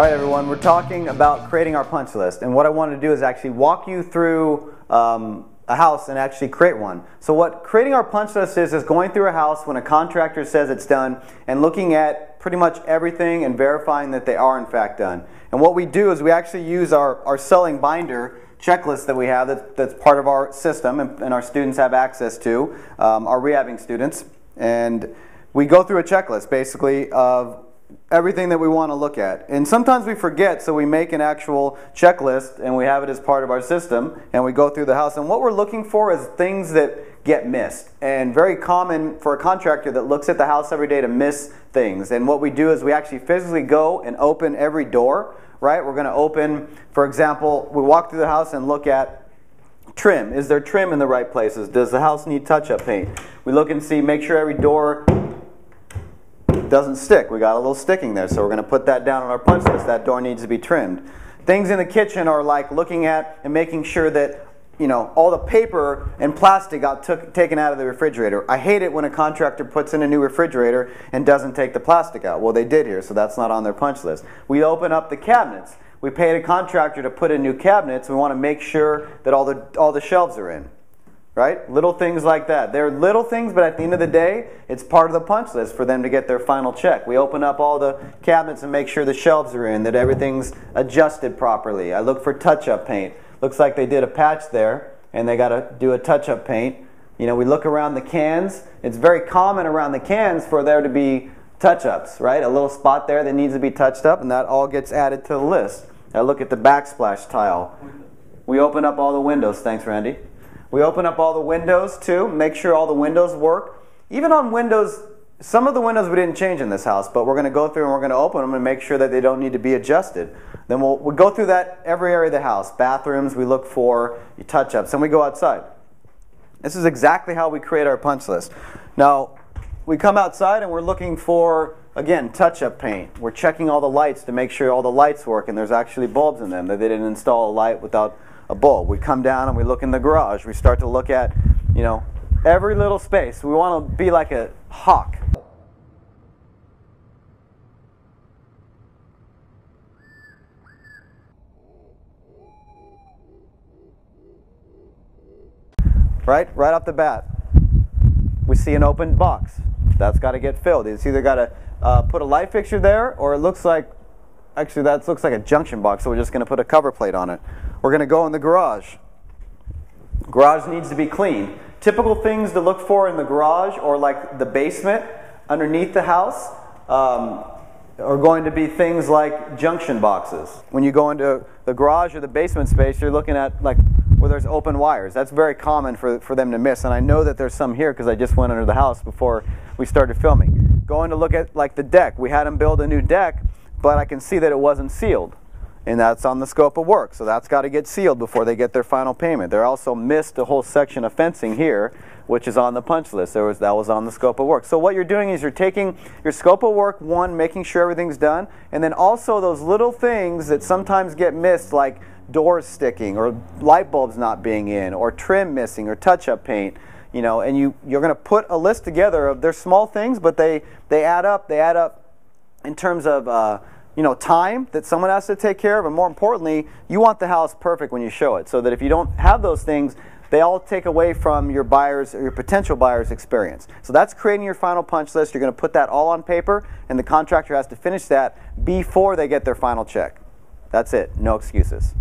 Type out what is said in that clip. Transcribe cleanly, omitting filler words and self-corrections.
All right, everyone, we're talking about creating our punch list, and what I wanted to do is actually walk you through a house and actually create one. So what creating our punch list is going through a house when a contractor says it's done and looking at pretty much everything and verifying that they are in fact done. And what we do is we actually use our selling binder checklist that we have that's part of our system and our students have access to, our rehabbing students, and we go through a checklist basically of everything that we want to look at. And sometimes we forget, so we make an actual checklist and we have it as part of our system and we go through the house. And what we're looking for is things that get missed. And very common for a contractor that looks at the house every day to miss things. And what we do is we actually physically go and open every door, right? We're going to open, for example, we walk through the house and look at trim. Is there trim in the right places? Does the house need touch-up paint? We look and see, make sure every door doesn't stick. We got a little sticking there, so we're going to put that down on our punch list. That door needs to be trimmed. Things in the kitchen are like looking at and making sure that, you know, all the paper and plastic got taken out of the refrigerator. I hate it when a contractor puts in a new refrigerator and doesn't take the plastic out. Well, they did here, so that's not on their punch list. We open up the cabinets. We paid a contractor to put in new cabinets. We want to make sure that all the shelves are in. Right? Little things like that. They're little things, but at the end of the day, it's part of the punch list for them to get their final check. We open up all the cabinets and make sure the shelves are in, that everything's adjusted properly. I look for touch-up paint. Looks like they did a patch there, and they got to do a touch-up paint. You know, we look around the cans. It's very common around the cans for there to be touch-ups, right? A little spot there that needs to be touched up, and that all gets added to the list. I look at the backsplash tile. We open up all the windows. Thanks, Randy. We open up all the windows too, make sure all the windows work. Even on windows, some of the windows we didn't change in this house, but we're going to go through and we're going to open them and make sure that they don't need to be adjusted. Then we'll go through that every area of the house. Bathrooms, we look for touch-ups, and we go outside. This is exactly how we create our punch list. Now, we come outside and we're looking for, again, touch-up paint. We're checking all the lights to make sure all the lights work and there's actually bulbs in them, that they didn't install a light without a bulb. We come down and we look in the garage. We start to look at, you know, every little space. We want to be like a hawk. Right off the bat, we see an open box. That's got to get filled. It's either got to put a light fixture there, or it looks like, actually that looks like a junction box, so we're just going to put a cover plate on it. We're going to go in the garage. Garage needs to be cleaned. Typical things to look for in the garage, or like the basement underneath the house, are going to be things like junction boxes. When you go into the garage or the basement space, you're looking at like where there's open wires. That's very common for them to miss, and I know that there's some here because I just went under the house before we started filming. Going to look at like the deck. We had them build a new deck, but I can see that it wasn't sealed. And that's on the scope of work, so that's got to get sealed before they get their final payment. They also missed a whole section of fencing here, which is on the punch list. That was on the scope of work. So what you're doing is you're taking your scope of work, one, making sure everything's done, and then also those little things that sometimes get missed, like doors sticking, or light bulbs not being in, or trim missing, or touch-up paint. You know, and you're going to put a list together of, they're small things, but they add up. They add up in terms of you know, time that someone has to take care of, and more importantly, you want the house perfect when you show it, so that if you don't have those things, they all take away from your buyers or your potential buyer's experience. So that's creating your final punch list. You're going to put that all on paper, and the contractor has to finish that before they get their final check. That's it. No excuses.